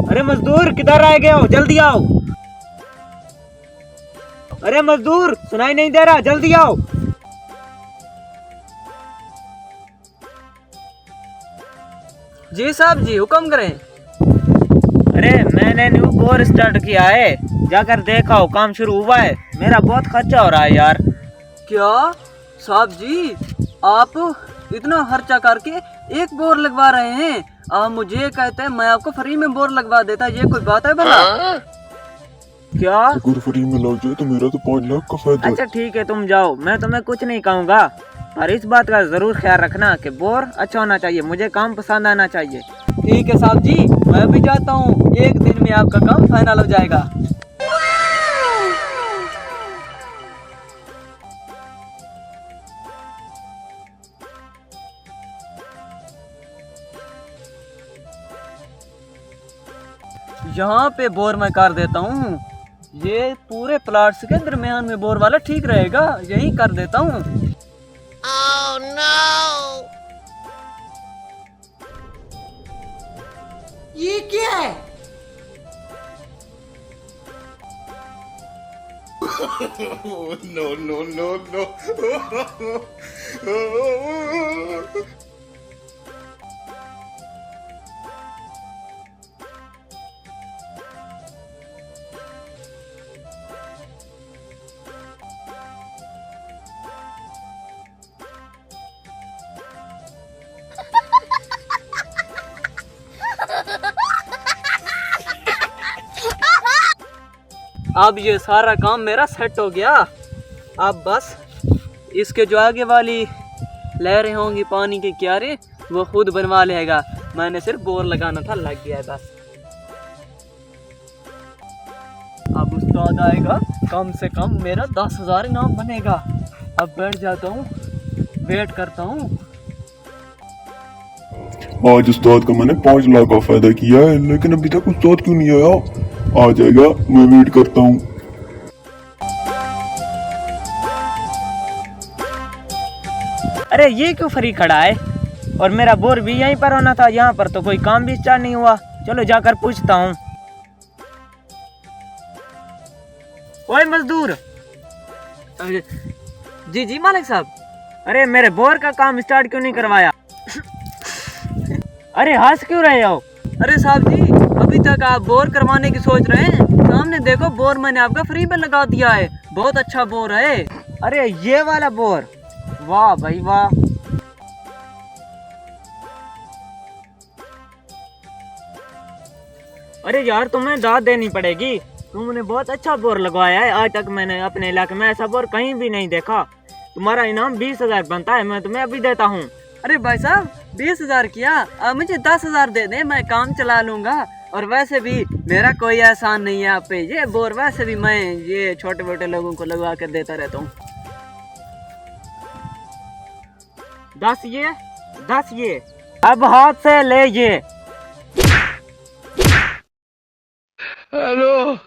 अरे मजदूर किधर रह गए हो, जल्दी आओ। अरे मजदूर सुनाई नहीं दे रहा, जल्दी आओ। जी साहब जी, हुक्म करें। अरे मैंने न्यू बोर स्टार्ट किया है, जाकर देखा हो, काम शुरू हुआ है। मेरा बहुत खर्चा हो रहा है यार। क्या साहब जी, आप इतना खर्चा करके एक बोर लगवा रहे हैं? आप मुझे कहते हैं मैं आपको फ्री में बोर लगवा देता, ये कोई बात है भला? क्या? अगर फ्री में लग जाए तो मेरा तो 5 लाख का फायदा। अच्छा ठीक है, तुम जाओ, मैं तुम्हें कुछ नहीं कहूँगा, पर इस बात का जरूर ख्याल रखना कि बोर अच्छा होना चाहिए, मुझे काम पसंद आना चाहिए। ठीक है साहब जी, मैं भी जाता हूँ, एक दिन में आपका काम फाइनल हो जाएगा। यहाँ पे बोर मैं कर देता हूँ, ये पूरे प्लाट्स के दरमियान में बोर वाला ठीक रहेगा, यही कर देता हूँ। Oh no! ये क्या है? No, no, no, no. अब ये सारा काम मेरा सेट हो गया। अब बस इसके जो आगे वाली लहरें होंगी पानी की क्यारे, वो खुद बनवा लेगा, मैंने सिर्फ बोर लगाना था, लग गया है बस। अब उस्ताद आएगा, कम से कम मेरा 10,000 इनाम बनेगा। अब बैठ जाता हूँ, वेट करता हूँ। आज उस्ताद का मैंने 5 लाख का फायदा किया है, लेकिन अभी तक उस्ताद क्यों नहीं आया? आ जाएगा, मैं वेट करता हूँ। अरे ये क्यों फ्री खड़ा है? और मेरा बोर भी यहीं पर होना था, यहाँ पर तो कोई काम भी स्टार्ट नहीं हुआ। चलो जाकर पूछता हूँ। ओए मजदूर। जी जी मालिक साहब। अरे मेरे बोर का काम स्टार्ट क्यों नहीं करवाया? अरे हंस क्यों रहे हो? अरे साहब जी, अभी तक आप बोर करवाने की सोच रहे हैं, सामने देखो बोर मैंने आपका फ्री में लगा दिया है, बहुत अच्छा बोर है। अरे ये वाला बोर, वाह भाई वाह। अरे यार तुम्हें दाद देनी पड़ेगी, तुमने बहुत अच्छा बोर लगवाया है। आज तक मैंने अपने इलाके में ऐसा बोर कहीं भी नहीं देखा। तुम्हारा इनाम 20,000 बनता है, मैं तुम्हें अभी देता हूँ। अरे भाई साहब, 20,000 किया, अब मुझे 10,000 दे दे, मैं काम चला लूंगा। और वैसे भी मेरा कोई एहसान नहीं है आप पे, ये बोर वैसे भी मैं ये छोटे मोटे लोगों को लगवा कर देता रहता हूँ। 10 ये अब हाथ से ले ये। Hello.